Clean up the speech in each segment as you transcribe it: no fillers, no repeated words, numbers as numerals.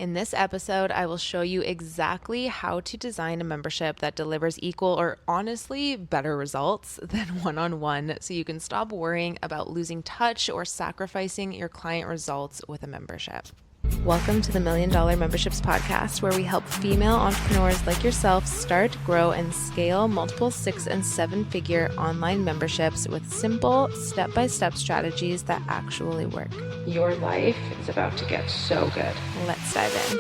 In this episode, I will show you exactly how to design a membership that delivers equal or honestly better results than one-on-one so you can stop worrying about losing touch or sacrificing your client results with a membership. Welcome to the $1 Million Memberships Podcast, where we help female entrepreneurs like yourself start, grow, and scale multiple 6- and 7-figure online memberships with simple, step-by-step strategies that actually work. Your life is about to get so good. Let's dive in.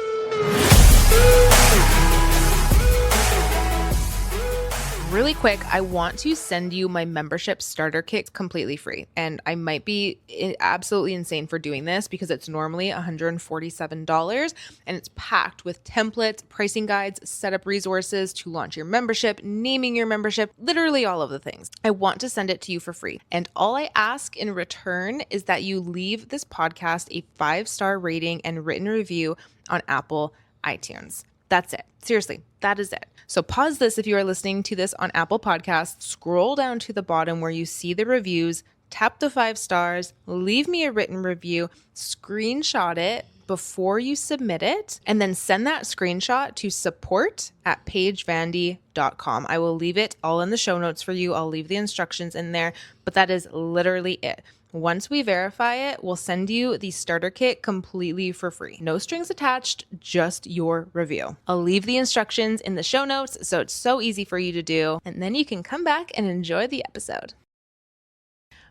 Really quick, I want to send you my membership starter kit completely free. And I might be absolutely insane for doing this because it's normally $147 and it's packed with templates, pricing guides, setup resources to launch your membership, naming your membership, literally all of the things. I want to send it to you for free. And all I ask in return is that you leave this podcast a 5-star rating and written review on Apple iTunes. That's it. Seriously, that is it. So pause this if you are listening to this on Apple Podcasts, scroll down to the bottom where you see the reviews, tap the 5 stars, leave me a written review, screenshot it before you submit it, and then send that screenshot to support@paigevandy.com. I will leave it all in the show notes for you. I'll leave the instructions in there, but that is literally it. Once we verify it, we'll send you the starter kit completely for free. No strings attached, just your review. I'll leave the instructions in the show notes, so it's so easy for you to do, and then you can come back and enjoy the episode.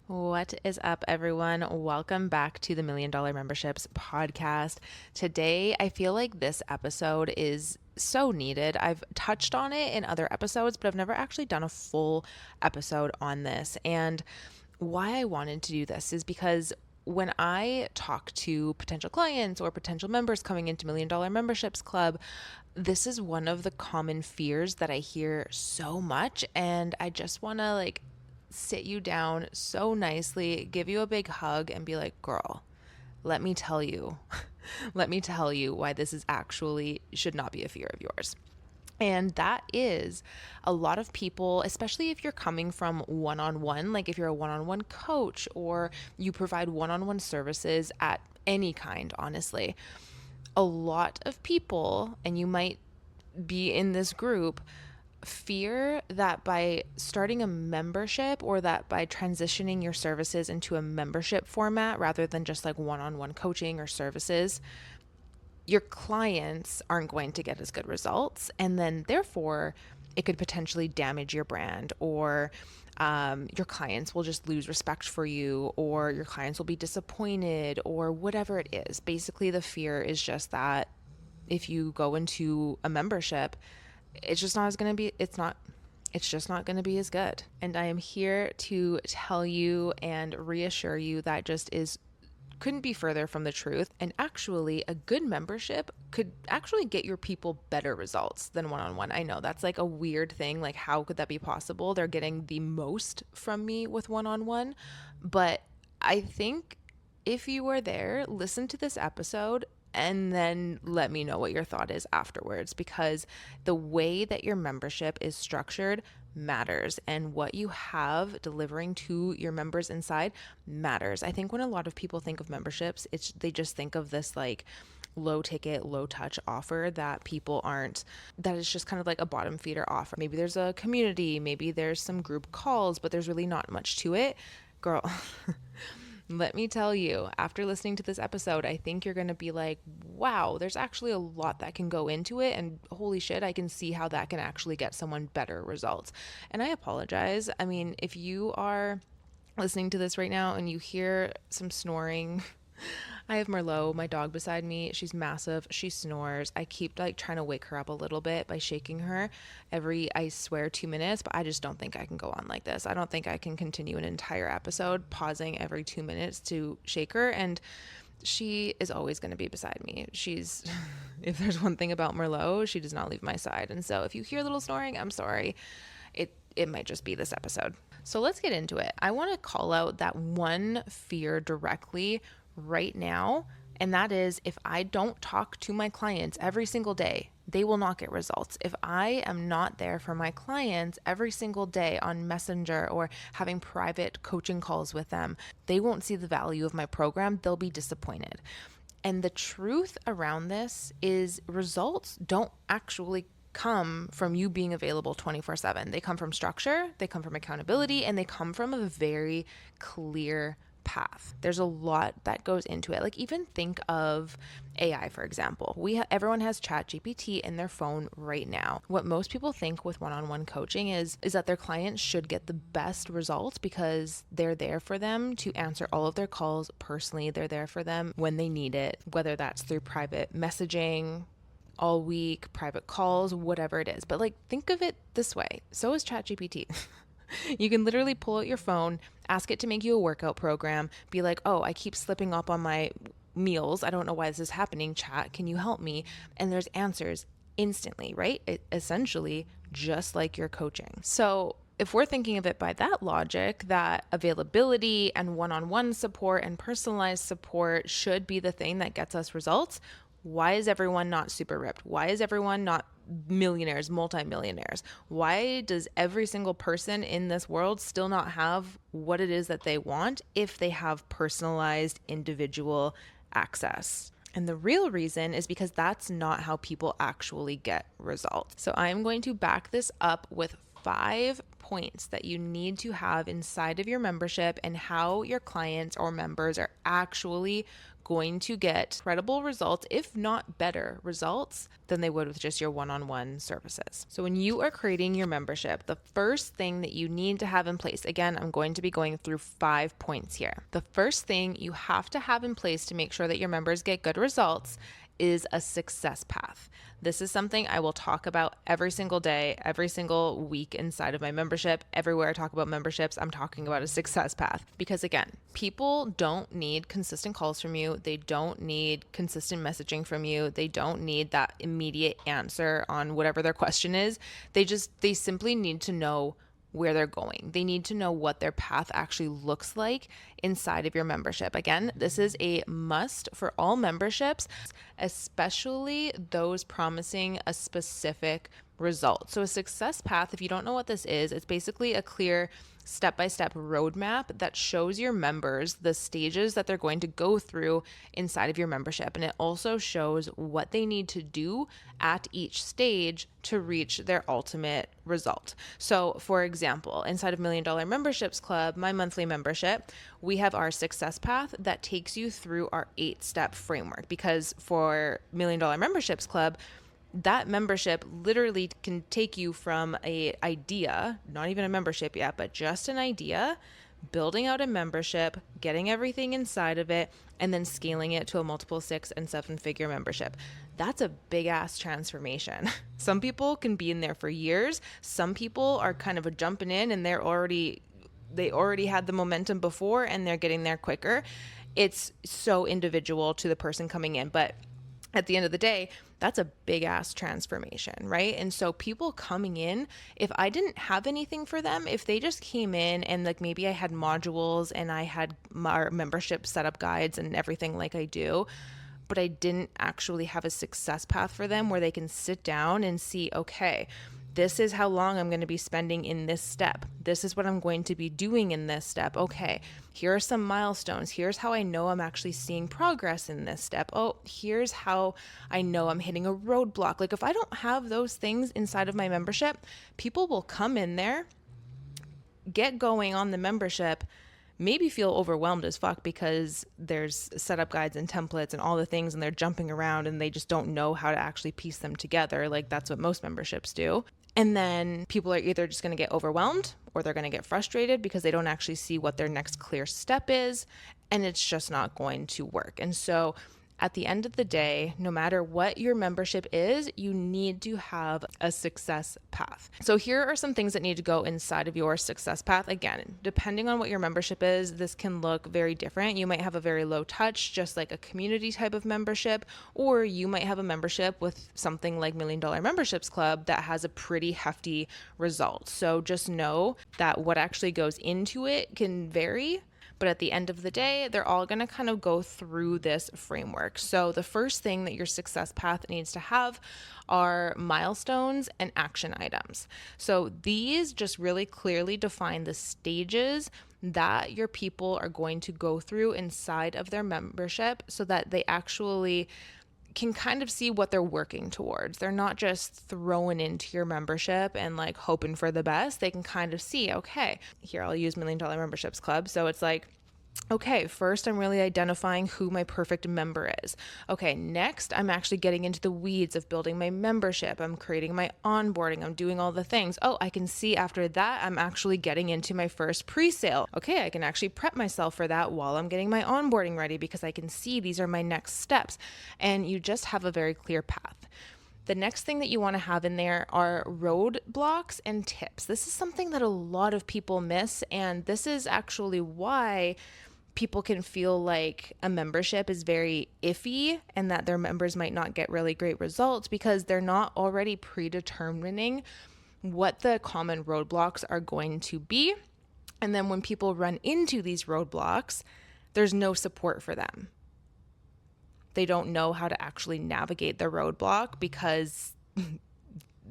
What is up, everyone? Welcome back to the $1 Million Memberships Podcast. Today, I feel like this episode is so needed. I've touched on it in other episodes, but I've never actually done a full episode on this. And why I wanted to do this is because when I talk to potential clients or potential members coming into $1 Million Memberships Club, this is one of the common fears that I hear so much. And I just want to sit you down so nicely, give you a big hug and be like, girl, let me tell you why this is actually should not be a fear of yours. And that is a lot of people, especially if you're coming from one-on-one, like if you're a one-on-one coach or you provide one-on-one services at any kind, honestly, a lot of people, and you might be in this group, fear that by starting a membership or that by transitioning your services into a membership format rather than just like one-on-one coaching or services, your clients aren't going to get as good results. And then therefore it could potentially damage your brand, or your clients will just lose respect for you, or your clients will be disappointed, or whatever it is. Basically, the fear is just that if you go into a membership, it's just not going to be as good. And I am here to tell you and reassure you that just couldn't be further from the truth. And actually, a good membership could actually get your people better results than one-on-one. I know that's like a weird thing. Like, how could that be possible? They're getting the most from me with one-on-one. But I think if you were there, listen to this episode and then let me know what your thought is afterwards, because the way that your membership is structured matters, and what you have delivering to your members inside matters. I think when a lot of people think of memberships, they just think of this like low ticket, low touch offer that is just kind of like a bottom feeder offer. Maybe there's a community, maybe there's some group calls, but there's really not much to it. Girl, let me tell you, after listening to this episode, I think you're going to be like, wow, there's actually a lot that can go into it. And holy shit, I can see how that can actually get someone better results. And I apologize. I mean, if you are listening to this right now and you hear some snoring, I have Merlot, my dog, beside me. She's massive. She snores. I keep trying to wake her up a little bit by shaking her every, I swear, 2 minutes, but I just don't think I can go on like this. I don't think I can continue an entire episode pausing every 2 minutes to shake her. And she is always going to be beside me. If there's one thing about Merlot, she does not leave my side. And so if you hear a little snoring, I'm sorry. It might just be this episode. So let's get into it. I want to call out that one fear directly right now, and that is, if I don't talk to my clients every single day, they will not get results. If I am not there for my clients every single day on Messenger or having private coaching calls with them, they won't see the value of my program. They'll be disappointed. And the truth around this is results don't actually come from you being available 24/7. They come from structure, they come from accountability, and they come from a very clear path. There's a lot that goes into it. Like, even think of AI, for example. Everyone has ChatGPT in their phone right now. What most people think with one-on-one coaching is that their clients should get the best results because they're there for them to answer all of their calls personally. They're there for them when they need it, whether that's through private messaging, all week, private calls, whatever it is. But like, think of it this way. So is ChatGPT. You can literally pull out your phone, ask it to make you a workout program, be like, oh, I keep slipping up on my meals. I don't know why this is happening. Chat, can you help me? And there's answers instantly, right? Essentially, just like your coaching. So if we're thinking of it by that logic, that availability and one-on-one support and personalized support should be the thing that gets us results, why is everyone not super ripped? Why is everyone not millionaires, multimillionaires? Why does every single person in this world still not have what it is that they want if they have personalized individual access? And the real reason is because that's not how people actually get results. So I'm going to back this up with 5 points that you need to have inside of your membership and how your clients or members are actually going to get credible results, if not better results, than they would with just your one-on-one services. So when you are creating your membership, the first thing that you need to have in place, again, I'm going to be going through 5 points here. The first thing you have to have in place to make sure that your members get good results is a success path. This is something I will talk about every single day, every single week inside of my membership. Everywhere I talk about memberships, I'm talking about a success path. Because again, people don't need consistent calls from you. They don't need consistent messaging from you. They don't need that immediate answer on whatever their question is. They simply need to know where they're going. They need to know what their path actually looks like inside of your membership. Again, this is a must for all memberships, especially those promising a specific result. So a success path, if you don't know what this is, it's basically a clear step-by-step roadmap that shows your members the stages that they're going to go through inside of your membership. And it also shows what they need to do at each stage to reach their ultimate result. So for example, inside of $1 Million Memberships Club, my monthly membership, we have our success path that takes you through our 8-step framework. Because for $1 Million Memberships Club, that membership literally can take you from an idea, not even a membership yet, but just an idea, building out a membership, getting everything inside of it, and then scaling it to a multiple 6- and 7-figure membership. That's a big ass transformation. Some people can be in there for years. Some people are kind of jumping in and they already had the momentum before and they're getting there quicker. It's so individual to the person coming in, but at the end of the day, that's a big ass transformation, right? And so people coming in, if I didn't have anything for them, if they just came in and like maybe I had modules and I had my membership setup guides and everything like I do, but I didn't actually have a success path for them where they can sit down and see, okay, this is how long I'm going to be spending in this step. This is what I'm going to be doing in this step. Okay, here are some milestones. Here's how I know I'm actually seeing progress in this step. Oh, here's how I know I'm hitting a roadblock. Like if I don't have those things inside of my membership, people will come in there, get going on the membership, maybe feel overwhelmed as fuck because there's setup guides and templates and all the things and they're jumping around and they just don't know how to actually piece them together. Like that's what most memberships do. And then people are either just going to get overwhelmed or they're going to get frustrated because they don't actually see what their next clear step is, and it's just not going to work. And so at the end of the day, no matter what your membership is, you need to have a success path. So here are some things that need to go inside of your success path. Again, depending on what your membership is, this can look very different. You might have a very low touch, just like a community type of membership, or you might have a membership with something like $1 Million Memberships Club that has a pretty hefty result. So just know that what actually goes into it can vary. But at the end of the day, they're all going to kind of go through this framework. So the first thing that your success path needs to have are milestones and action items. So these just really clearly define the stages that your people are going to go through inside of their membership so that they actually can kind of see what they're working towards. They're not just throwing into your membership and like hoping for the best. They can kind of see, okay, here I'll use $1 Million Memberships Club. So it's like, okay, first I'm really identifying who my perfect member is. Okay, next I'm actually getting into the weeds of building my membership. I'm creating my onboarding. I'm doing all the things. Oh, I can see after that I'm actually getting into my first pre-sale. Okay, I can actually prep myself for that while I'm getting my onboarding ready because I can see these are my next steps. And you just have a very clear path. The next thing that you want to have in there are roadblocks and tips. This is something that a lot of people miss, and this is actually why people can feel like a membership is very iffy and that their members might not get really great results because they're not already predetermining what the common roadblocks are going to be. And then when people run into these roadblocks, there's no support for them. They don't know how to actually navigate the roadblock because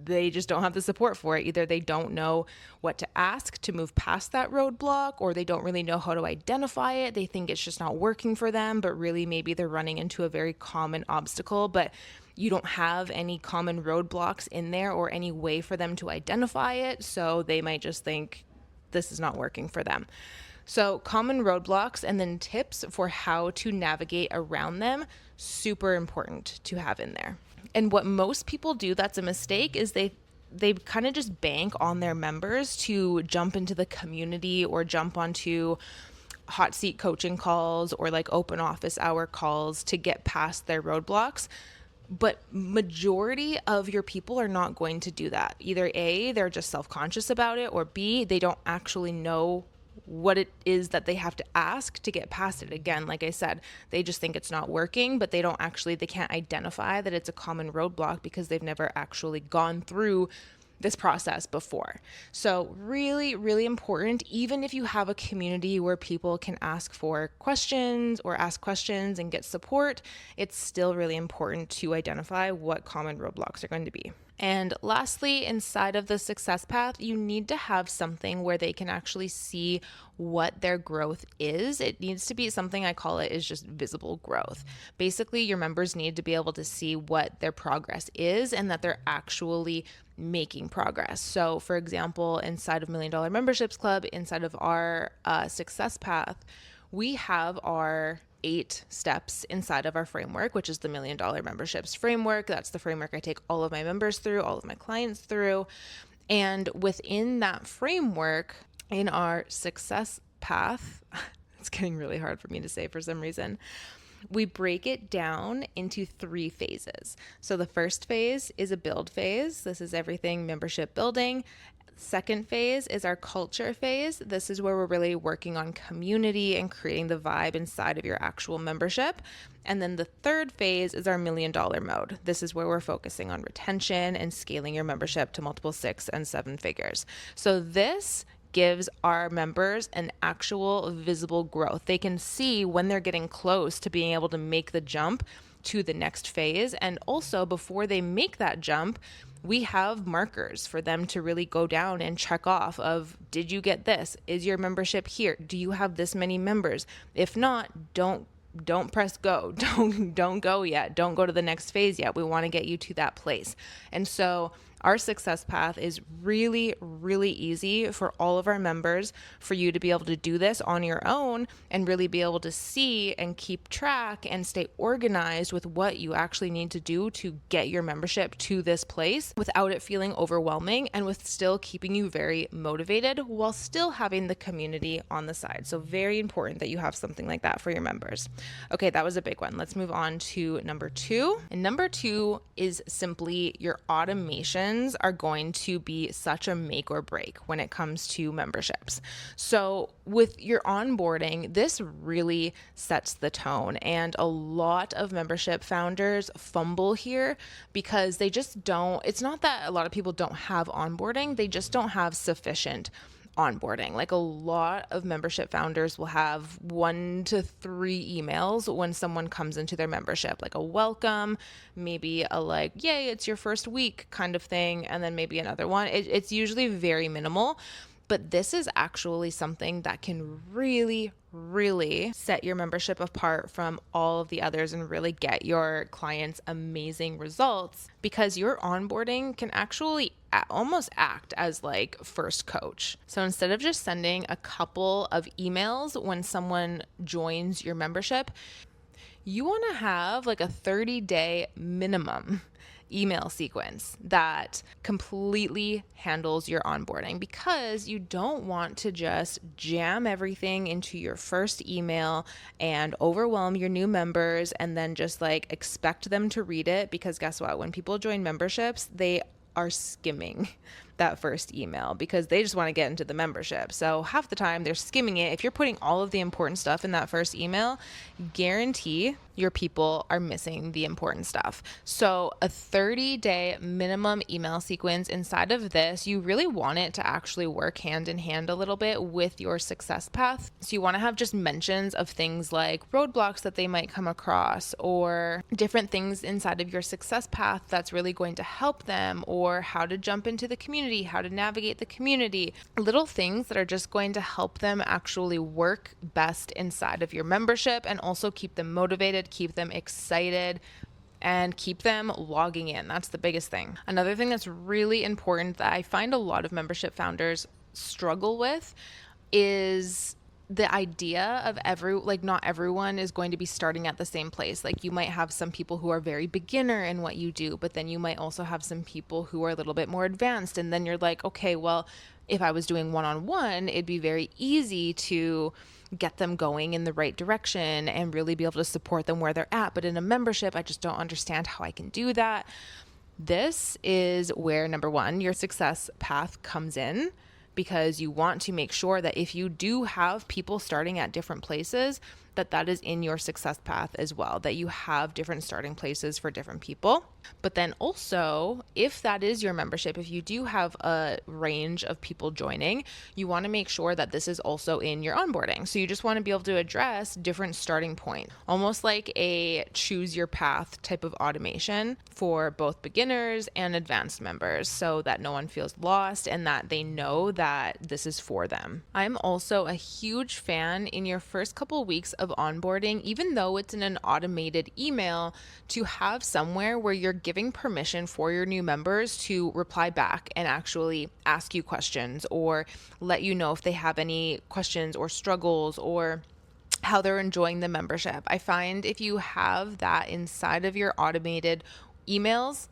they just don't have the support for it. Either they don't know what to ask to move past that roadblock, or they don't really know how to identify it. They think it's just not working for them, but really maybe they're running into a very common obstacle, but you don't have any common roadblocks in there or any way for them to identify it. So they might just think this is not working for them. So common roadblocks and then tips for how to navigate around them, super important to have in there. And what most people do that's a mistake is they kind of just bank on their members to jump into the community or jump onto hot seat coaching calls or like open office hour calls to get past their roadblocks. But majority of your people are not going to do that. Either A, they're just self-conscious about it, or B, they don't actually know what it is that they have to ask to get past it. Again, like I said, they just think it's not working, but they can't identify that it's a common roadblock because they've never actually gone through this process before. So really, really important, even if you have a community where people can ask for questions or ask questions and get support, it's still really important to identify what common roadblocks are going to be. And lastly, inside of the success path, you need to have something where they can actually see what their growth is. It needs to be something, I call it, is just visible growth. Basically, your members need to be able to see what their progress is and that they're actually making progress. So for example, inside of $1 Million Memberships Club, inside of our success path, we have our 8 steps inside of our framework, which is the $1 Million Memberships framework. That's the framework I take all of my members through, all of my clients through. And within that framework, in our success path, it's getting really hard for me to say for some reason, we break it down into 3 phases. So the first phase is a build phase. This is everything membership building. Second phase is our culture phase. This is where we're really working on community and creating the vibe inside of your actual membership. And then the third phase is our $1 Million mode. This is where we're focusing on retention and scaling your membership to multiple 6 and 7 figures. So this gives our members an actual visible growth. They can see when they're getting close to being able to make the jump to the next phase. And also before they make that jump, we have markers for them to really go down and check off of, did you get this? Is your membership here? Do you have this many members? If not, don't press go. Don't go yet. Don't go to the next phase yet. We want to get you to that place. And so our success path is really, really easy for all of our members, for you to be able to do this on your own and really be able to see and keep track and stay organized with what you actually need to do to get your membership to this place without it feeling overwhelming and with still keeping you very motivated while still having the community on the side. So very important that you have something like that for your members. Okay, that was a big one. Let's move on to number 2. And number 2 is simply your automation are going to be such a make or break when it comes to memberships. So with your onboarding, this really sets the tone, and a lot of membership founders fumble here because they just don't, it's not that a lot of people don't have onboarding, they just don't have sufficient onboarding. Like a lot of membership founders will have 1 to 3 emails when someone comes into their membership, like a welcome, maybe a like, yay, it's your first week kind of thing, and then maybe another one. It's usually very minimal. But this is actually something that can really, really set your membership apart from all of the others and really get your clients amazing results, because your onboarding can actually almost act as like first coach. So instead of just sending a couple of emails when someone joins your membership, you want to have like a 30-day minimum email sequence that completely handles your onboarding, because you don't want to just jam everything into your first email and overwhelm your new members and then just like expect them to read it. Because guess what? When people join memberships, they are skimming that first email because they just want to get into the membership. So half the time they're skimming it. If you're putting all of the important stuff in that first email, guarantee your people are missing the important stuff. So a 30-day minimum email sequence inside of this, you really want it to actually work hand in hand a little bit with your success path. So you want to have just mentions of things like roadblocks that they might come across, or different things inside of your success path that's really going to help them, or how to jump into the community, how to navigate the community, little things that are just going to help them actually work best inside of your membership and also keep them motivated, keep them excited, and keep them logging in. That's the biggest thing. Another thing that's really important that I find a lot of membership founders struggle with is the idea of not everyone is going to be starting at the same place. Like you might have some people who are very beginner in what you do, but then you might also have some people who are a little bit more advanced. And then you're like, okay, well, if I was doing one-on-one, it'd be very easy to get them going in the right direction and really be able to support them where they're at. But in a membership, I just don't understand how I can do that. This is where, number one, your success path comes in, because you want to make sure that if you do have people starting at different places, that is in your success path as well, that you have different starting places for different people. But then also, if that is your membership, if you do have a range of people joining, you want to make sure that this is also in your onboarding. So you just want to be able to address different starting points, almost like a choose your path type of automation for both beginners and advanced members, so that no one feels lost and that they know that this is for them. I'm also a huge fan in your first couple of weeks of onboarding, even though it's in an automated email, to have somewhere where you're giving permission for your new members to reply back and actually ask you questions, or let you know if they have any questions or struggles, or how they're enjoying the membership. I find if you have that inside of your automated emails,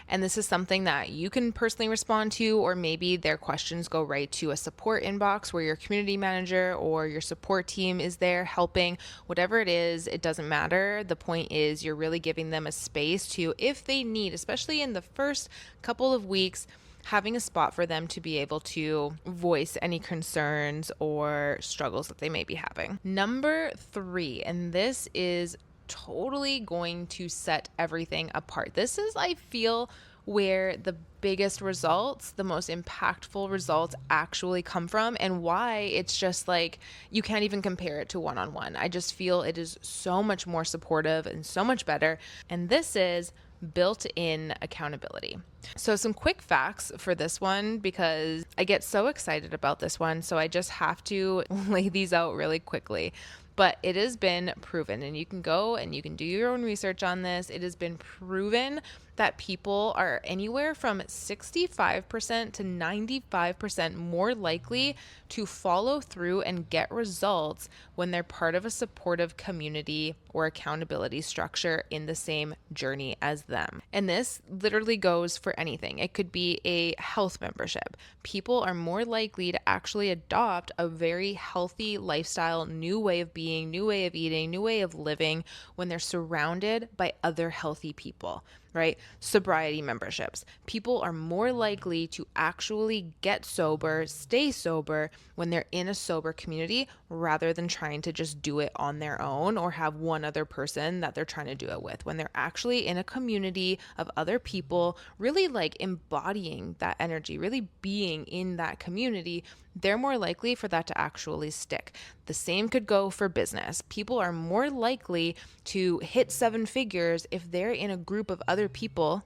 and this is something that you can personally respond to, or maybe their questions go right to a support inbox where your community manager or your support team is there helping. Whatever it is, it doesn't matter. The point is you're really giving them a space to, if they need, especially in the first couple of weeks, having a spot for them to be able to voice any concerns or struggles that they may be having. Number 3, and this is totally going to set everything apart. This is, I feel, where the biggest results, the most impactful results actually come from, and why it's just like you can't even compare it to one-on-one. I just feel it is so much more supportive and so much better. And this is built-in accountability. So some quick facts for this one, because I get so excited about this one, so I just have to lay these out really quickly. But it has been proven, and you can go and you can do your own research on this. It has been proven that people are anywhere from 65% to 95% more likely to follow through and get results when they're part of a supportive community or accountability structure in the same journey as them. And this literally goes for anything. It could be a health membership. People are more likely to actually adopt a very healthy lifestyle, new way of being, new way of eating, new way of living when they're surrounded by other healthy people. Right? Sobriety memberships. People are more likely to actually get sober, stay sober when they're in a sober community, rather than trying to just do it on their own or have one other person that they're trying to do it with. When they're actually in a community of other people, really like embodying that energy, really being in that community, they're more likely for that to actually stick. The same could go for business. People are more likely to hit 7 figures if they're in a group of other people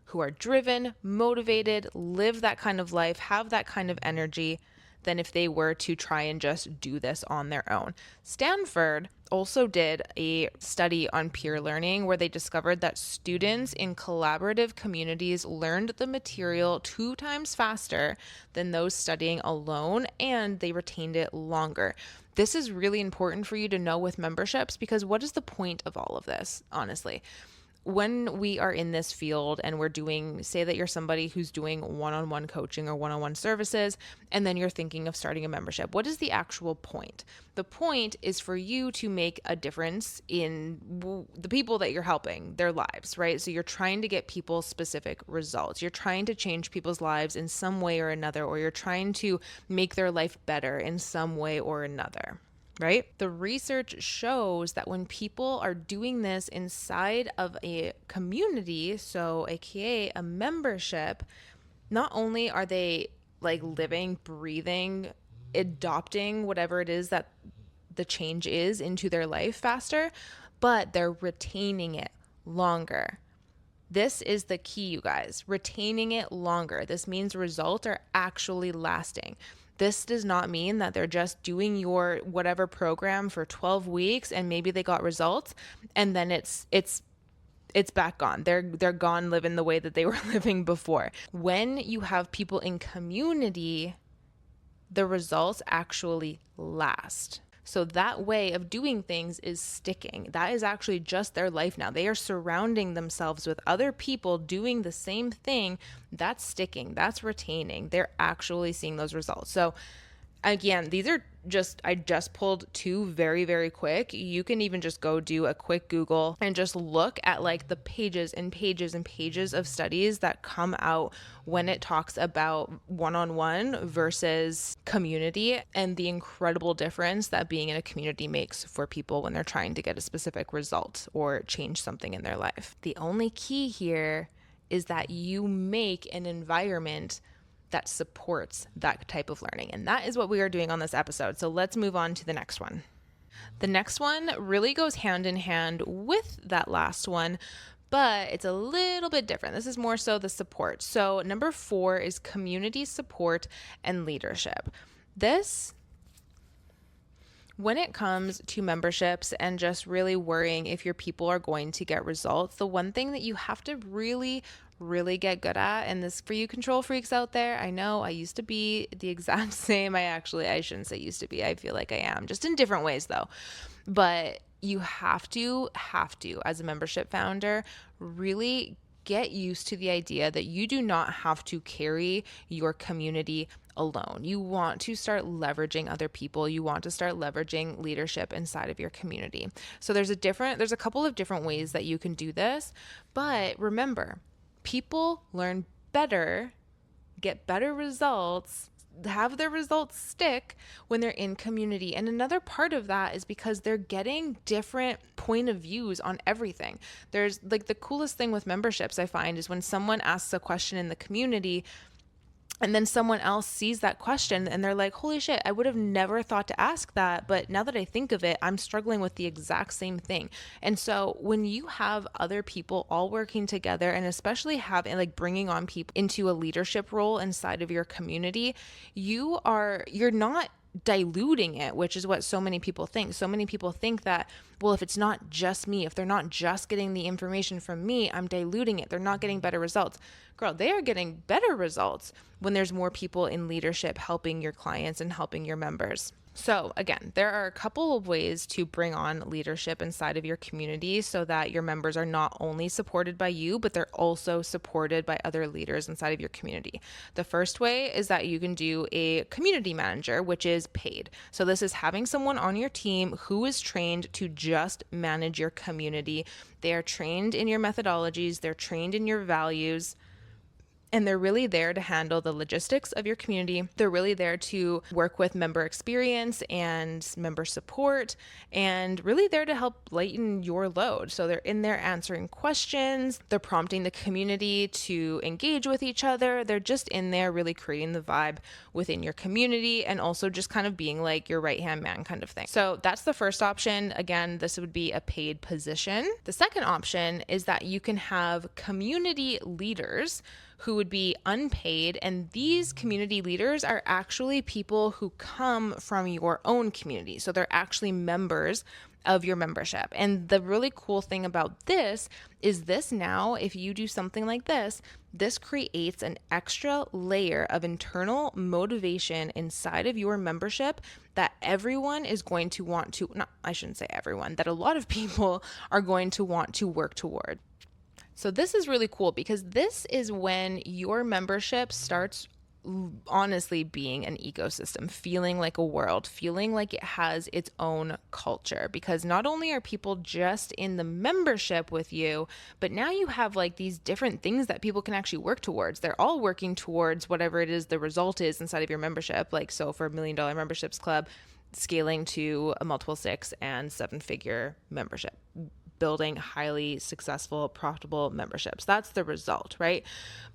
who are driven, motivated, live that kind of life, have that kind of energy, than if they were to try and just do this on their own. Stanford also did a study on peer learning where they discovered that students in collaborative communities learned the material 2 times faster than those studying alone, and they retained it longer. This is really important for you to know with memberships, because what is the point of all of this, honestly? When we are in this field and we're doing, say that you're somebody who's doing one-on-one coaching or one-on-one services, and then you're thinking of starting a membership, what is the actual point? The point is for you to make a difference in the people that you're helping, their lives, right? So you're trying to get people specific results. You're trying to change people's lives in some way or another, or you're trying to make their life better in some way or another. Right? The research shows that when people are doing this inside of a community, so AKA a membership, not only are they like living, breathing, adopting whatever it is that the change is into their life faster, but they're retaining it longer. This is the key, you guys. Retaining it longer. This means results are actually lasting. This does not mean that they're just doing your whatever program for 12 weeks and maybe they got results and then it's back gone. They're gone living the way that they were living before. When you have people in community, the results actually last. So that way of doing things is sticking. That is actually just their life now. They are surrounding themselves with other people doing the same thing. That's sticking. That's retaining. They're actually seeing those results. So again, these are I just pulled 2 very, very quick. You can even just go do a quick Google and just look at like the pages and pages and pages of studies that come out when it talks about one-on-one versus community, and the incredible difference that being in a community makes for people when they're trying to get a specific result or change something in their life. The only key here is that you make an environment that supports that type of learning. And that is what we are doing on this episode. So let's move on to the next one. The next one really goes hand in hand with that last one, but it's a little bit different. This is more so the support. So number 4 is community support and leadership. This, when it comes to memberships and just really worrying if your people are going to get results, the one thing that you have to really get good at, and this for you control freaks out there, I know I used to be the exact same. I shouldn't say used to be. I feel like I am, just in different ways though. But you have to, as a membership founder, really get used to the idea that you do not have to carry your community alone. You want to start leveraging other people. You want to start leveraging leadership inside of your community. So there's a couple of different ways that you can do this, but remember, people learn better, get better results, have their results stick when they're in community. And another part of that is because they're getting different point of views on everything. There's like the coolest thing with memberships I find is when someone asks a question in the community and then someone else sees that question and they're like, holy shit, I would have never thought to ask that. But now that I think of it, I'm struggling with the exact same thing. And so when you have other people all working together, and especially bringing on people into a leadership role inside of your community, you're not diluting it, which is what so many people think. So many people think that, well, if it's not just me, if they're not just getting the information from me, I'm diluting it. They're not getting better results. Girl, they are getting better results when there's more people in leadership helping your clients and helping your members. So again, there are a couple of ways to bring on leadership inside of your community so that your members are not only supported by you, but they're also supported by other leaders inside of your community. The first way is that you can do a community manager, which is paid. So this is having someone on your team who is trained to just manage your community. They are trained in your methodologies, they're trained in your values, and they're really there to handle the logistics of your community. They're really there to work with member experience and member support, and really there to help lighten your load. So they're in there answering questions. They're prompting the community to engage with each other. They're just in there really creating the vibe within your community and also just kind of being like your right-hand man kind of thing. So that's the first option. Again, this would be a paid position. The second option is that you can have community leaders who would be unpaid. And these community leaders are actually people who come from your own community. So they're actually members of your membership. And the really cool thing about this is this now, if you do something like this creates an extra layer of internal motivation inside of your membership that everyone is going to want to, not, I shouldn't say everyone, that a lot of people are going to want to work toward. So this is really cool because this is when your membership starts honestly being an ecosystem, feeling like a world, feeling like it has its own culture, because not only are people just in the membership with you, but now you have like these different things that people can actually work towards. They're all working towards whatever it is the result is inside of your membership. Like, so for $1 Million Memberships Club, scaling to a multiple 6 and 7-figure membership, building highly successful, profitable memberships. That's the result, right?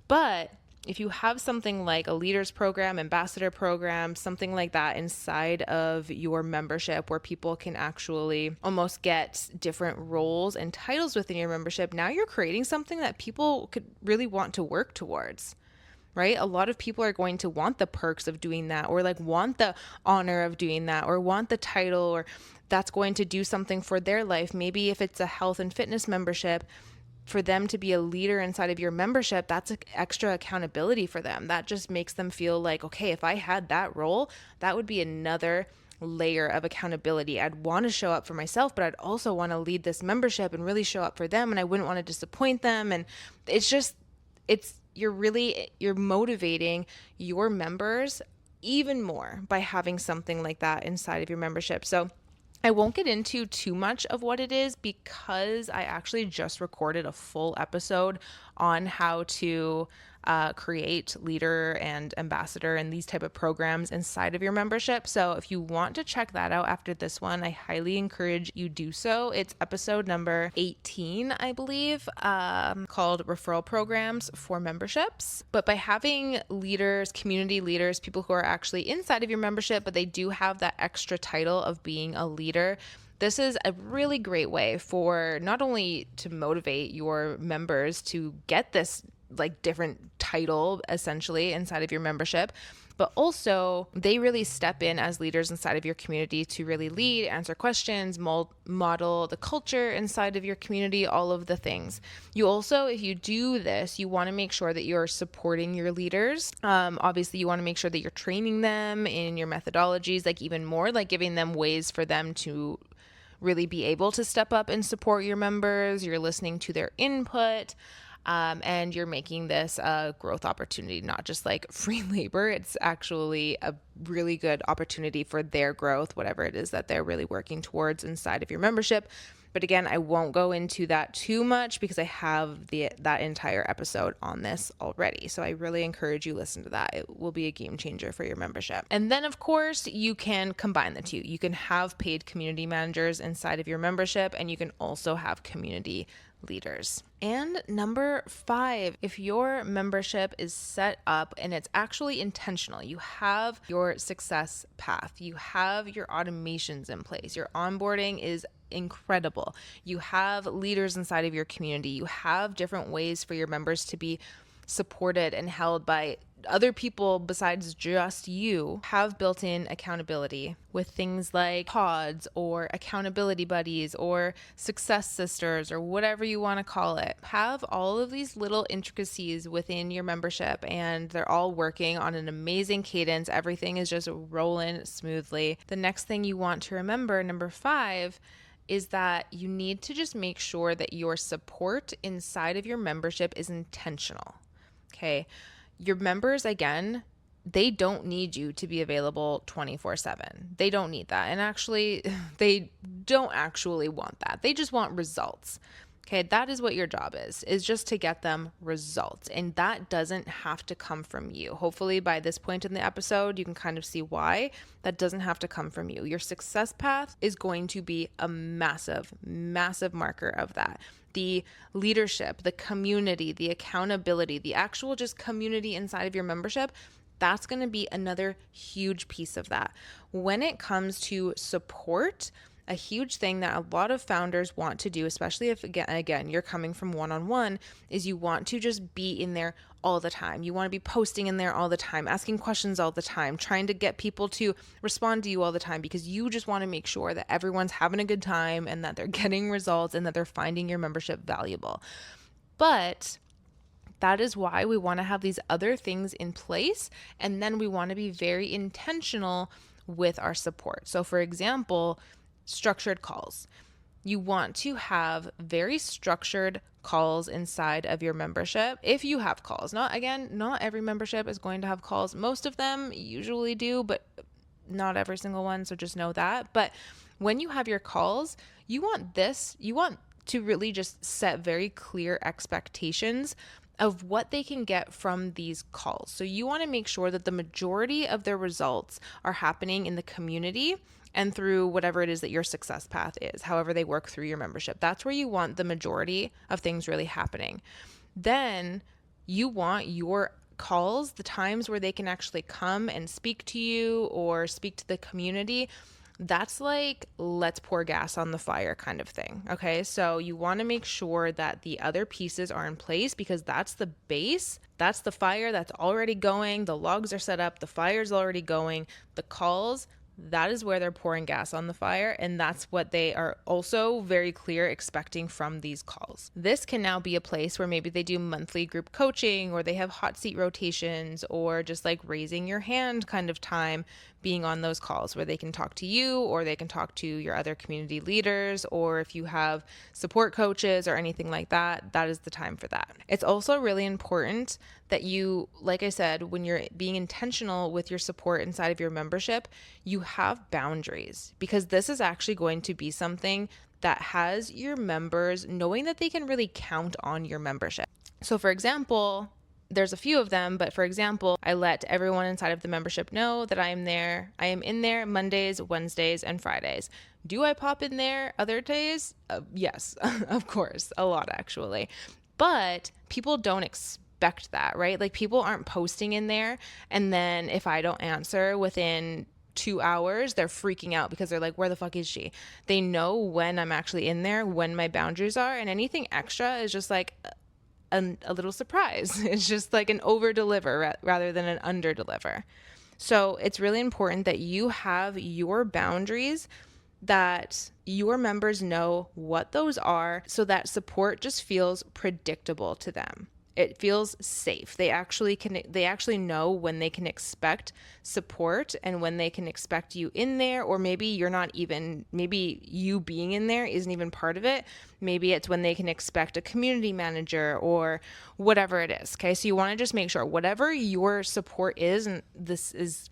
But if you have something like a leaders program, ambassador program, something like that inside of your membership where people can actually almost get different roles and titles within your membership, now you're creating something that people could really want to work towards. Right? A lot of people are going to want the perks of doing that, or like want the honor of doing that, or want the title, or that's going to do something for their life. Maybe if it's a health and fitness membership, for them to be a leader inside of your membership, that's extra accountability for them. That just makes them feel like, okay, if I had that role, that would be another layer of accountability. I'd want to show up for myself, but I'd also want to lead this membership and really show up for them. And I wouldn't want to disappoint them. And you're motivating your members even more by having something like that inside of your membership. So I won't get into too much of what it is because I actually just recorded a full episode on how to create leader and ambassador and these type of programs inside of your membership. So if you want to check that out after this one, I highly encourage you do so. It's episode number 18, I believe, called Referral Programs for Memberships. But by having leaders, community leaders, people who are actually inside of your membership, but they do have that extra title of being a leader, this is a really great way for not only to motivate your members to get this like different title essentially inside of your membership, but also they really step in as leaders inside of your community to really lead, answer questions, model the culture inside of your community, all of the things. You also, if you do this, you want to make sure that you're supporting your leaders. Obviously, you want to make sure that you're training them in your methodologies, like even more, like giving them ways for them to really be able to step up and support your members. You're listening to their input. And you're making this a growth opportunity, not just like free labor. It's actually a really good opportunity for their growth, whatever it is that they're really working towards inside of your membership. But again, I won't go into that too much because I have that entire episode on this already. So I really encourage you listen to that. It will be a game changer for your membership. And then of course, you can combine the two. You can have paid community managers inside of your membership, and you can also have community leaders. And number 5, if your membership is set up and it's actually intentional, you have your success path, you have your automations in place, your onboarding is incredible, you have leaders inside of your community, you have different ways for your members to be supported and held by other people besides just you, have built-in accountability with things like pods or accountability buddies or success sisters or whatever you want to call it. Have all of these little intricacies within your membership, and they're all working on an amazing cadence. Everything is just rolling smoothly. The next thing you want to remember, number 5, is that you need to just make sure that your support inside of your membership is intentional. Okay. Your members, again, they don't need you to be available 24/7. They don't need that. And actually, they don't actually want that. They just want results. Okay, that is what your job is just to get them results. And that doesn't have to come from you. Hopefully by this point in the episode, you can kind of see why that doesn't have to come from you. Your success path is going to be a massive, massive marker of that. The leadership, the community, the accountability, the actual just community inside of your membership, that's going to be another huge piece of that. When it comes to support, A huge thing that a lot of founders want to do, especially if again you're coming from one-on-one, is you want to just be in there all the time. You want to be posting in there all the time, asking questions all the time, trying to get people to respond to you all the time, because you just want to make sure that everyone's having a good time and that they're getting results and that they're finding your membership valuable. But that is why we want to have these other things in place, and then we want to be very intentional with our support. So for example, structured calls. You want to have very structured calls inside of your membership. If you have calls, not every membership is going to have calls. Most of them usually do, but not every single one. So just know that. But when you have your calls, you want to really just set very clear expectations of what they can get from these calls. So you want to make sure that the majority of their results are happening in the community and through whatever it is that your success path is, however they work through your membership. That's where you want the majority of things really happening. Then you want your calls, the times where they can actually come and speak to you or speak to the community. That's like, let's pour gas on the fire kind of thing. Okay. So you want to make sure that the other pieces are in place, because that's the base. That's the fire that's already going. The logs are set up. The fire's already going. The calls, that is where they're pouring gas on the fire. And that's what they are also very clear expecting from these calls. This can now be a place where maybe they do monthly group coaching, or they have hot seat rotations, or just like raising your hand kind of time being on those calls where they can talk to you, or they can talk to your other community leaders, or if you have support coaches or anything like that, that is the time for that. It's also really important that you, like I said, when you're being intentional with your support inside of your membership, you have boundaries, because this is actually going to be something that has your members knowing that they can really count on your membership. So for example, there's a few of them, but for example, I let everyone inside of the membership know that I am there. I am in there Mondays, Wednesdays, and Fridays. Do I pop in there other days? Yes, of course, a lot actually. But people don't expect that, right? Like people aren't posting in there, and then if I don't answer within 2 hours, they're freaking out because they're like, where the fuck is she? They know when I'm actually in there, when my boundaries are, and anything extra is just like a little surprise. It's just like an over deliver rather than an under deliver. So it's really important that you have your boundaries, that your members know what those are, so that support just feels predictable to them. It feels safe. They actually know when they can expect support and when they can expect you in there, or maybe maybe you being in there isn't even part of it. Maybe it's when they can expect a community manager or whatever it is. Okay. So you want to just make sure whatever your support is, and this is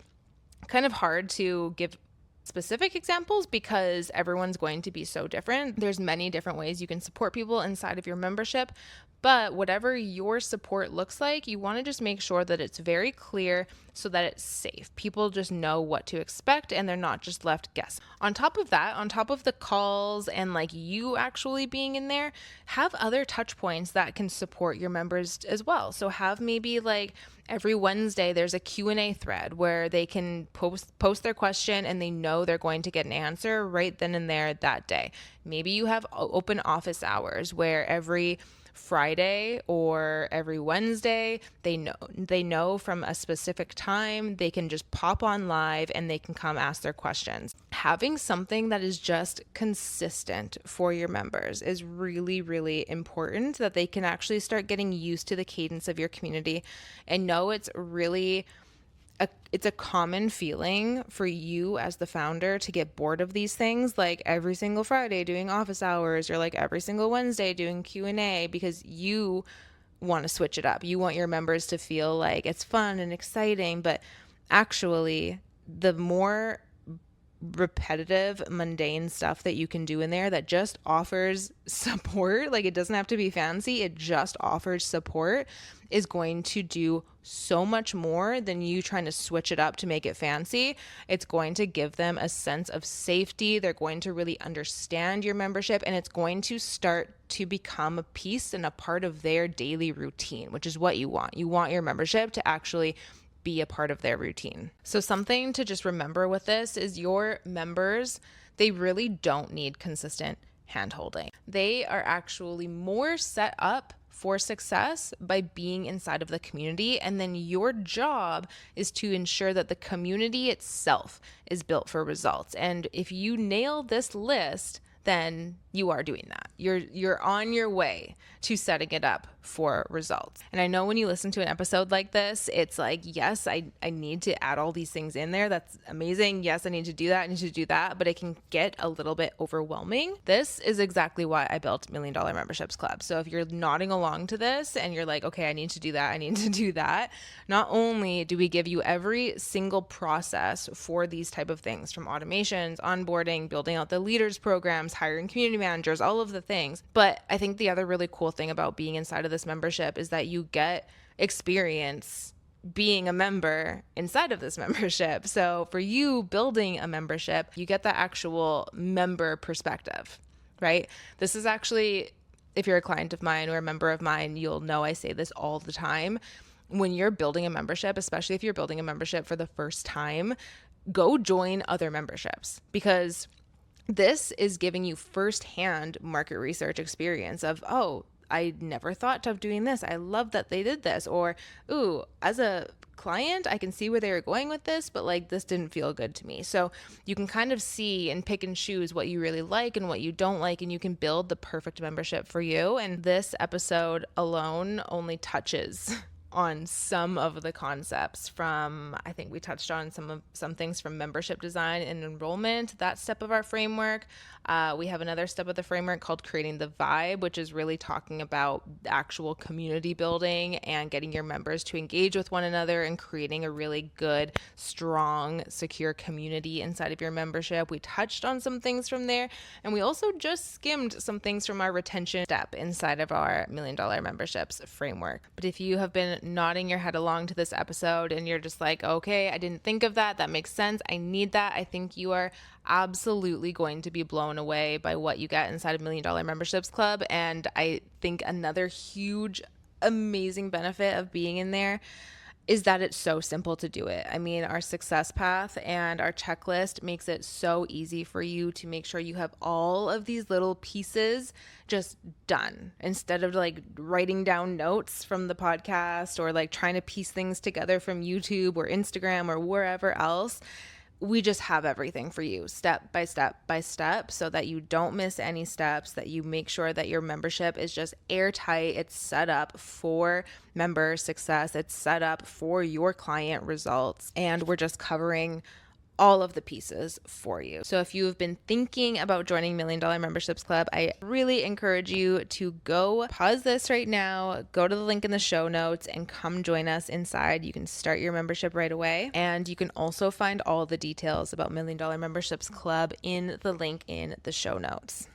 kind of hard to give specific examples because everyone's going to be so different. There's many different ways you can support people inside of your membership, but whatever your support looks like, you want to just make sure that it's very clear so that it's safe. People just know what to expect and they're not just left guessing. On top of that, on top of the calls and like you actually being in there, have other touch points that can support your members as well. So have maybe like every Wednesday there's a Q&A thread where they can post their question and they know they're going to get an answer right then and there that day. Maybe you have open office hours where every Friday or every Wednesday, they know from a specific time, they can just pop on live and they can come ask their questions. Having something that is just consistent for your members is really, really important, that they can actually start getting used to the cadence of your community and know it's a common feeling for you as the founder to get bored of these things, like every single Friday doing office hours or like every single Wednesday doing Q&A, because you want to switch it up. You want your members to feel like it's fun and exciting, but actually the more repetitive, mundane stuff that you can do in there that just offers support, like it doesn't have to be fancy, it just offers support, is going to do so much more than you trying to switch it up to make it fancy. It's going to give them a sense of safety. They're going to really understand your membership, and it's going to start to become a piece and a part of their daily routine, which is what you want. You want your membership to actually be a part of their routine. So something to just remember with this is your members, they really don't need consistent hand-holding. They are actually more set up for success by being inside of the community. And then your job is to ensure that the community itself is built for results. And if you nail this list, then you are doing that. You're on your way to setting it up for results. And I know when you listen to an episode like this, it's like, yes, I need to add all these things in there. That's amazing. Yes, I need to do that. I need to do that. But it can get a little bit overwhelming. This is exactly why I built $1 Million Memberships Club. So if you're nodding along to this and you're like, okay, I need to do that, I need to do that. Not only do we give you every single process for these type of things, from automations, onboarding, building out the leaders programs, hiring community managers, all of the things. But I think the other really cool thing about being inside of this membership is that you get experience being a member inside of this membership. So for you building a membership, you get that actual member perspective, right? This is actually, if you're a client of mine or a member of mine, you'll know I say this all the time. When you're building a membership, especially if you're building a membership for the first time, go join other memberships, because this is giving you firsthand market research experience of, oh, I never thought of doing this. I love that they did this. Or, ooh, as a client, I can see where they were going with this, but like this didn't feel good to me. So you can kind of see and pick and choose what you really like and what you don't like, and you can build the perfect membership for you. And this episode alone only touches on some of the concepts from, I think we touched on some things from membership design and enrollment, that step of our framework. We have another step of the framework called creating the vibe, which is really talking about actual community building and getting your members to engage with one another and creating a really good, strong, secure community inside of your membership. We touched on some things from there, and we also just skimmed some things from our retention step inside of our $1 Million Memberships framework. But if you have been nodding your head along to this episode and you're just like, okay, I didn't think of that, that makes sense, I need that, I think you are absolutely going to be blown away by what you get inside of $1 Million Memberships Club. And I think another huge, amazing benefit of being in there is that it's so simple to do it. I mean, our success path and our checklist makes it so easy for you to make sure you have all of these little pieces just done, instead of like writing down notes from the podcast or like trying to piece things together from YouTube or Instagram or wherever else. We just have everything for you step by step by step, so that you don't miss any steps, that you make sure that your membership is just airtight. It's set up for member success. It's set up for your client results. And we're just covering all of the pieces for you. So if you have been thinking about joining $1 Million Memberships Club, I really encourage you to go pause this right now, go to the link in the show notes and come join us inside. You can start your membership right away. And you can also find all the details about $1 Million Memberships Club in the link in the show notes.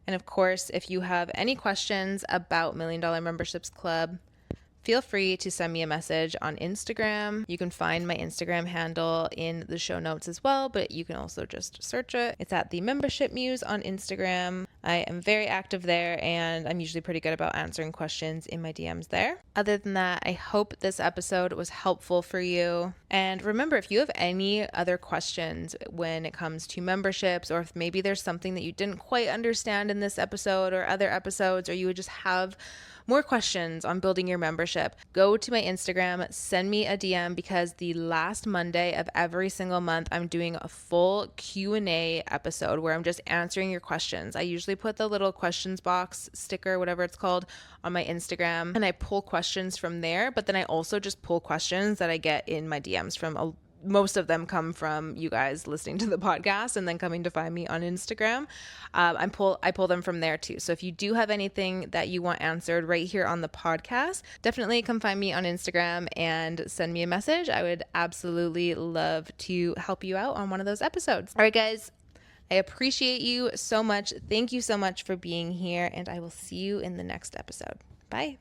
And of course, if you have any questions about $1 Million Memberships Club, feel free to send me a message on Instagram. You can find my Instagram handle in the show notes as well, but you can also just search it. It's at The Membership Muse on Instagram. I am very active there, and I'm usually pretty good about answering questions in my DMs there. Other than that, I hope this episode was helpful for you. And remember, if you have any other questions when it comes to memberships, or if maybe there's something that you didn't quite understand in this episode or other episodes, or you would just have more questions on building your membership, go to my Instagram, send me a DM, because the last Monday of every single month, I'm doing a full Q&A episode where I'm just answering your questions. I usually put the little questions box sticker, whatever it's called, on my Instagram, and I pull questions from there, but then I also just pull questions that I get in my DMs from most of them come from you guys listening to the podcast and then coming to find me on Instagram. I pull them from there too. So if you do have anything that you want answered right here on the podcast, definitely come find me on Instagram and send me a message. I would absolutely love to help you out on one of those episodes. All right, guys, I appreciate you so much. Thank you so much for being here, and I will see you in the next episode. Bye.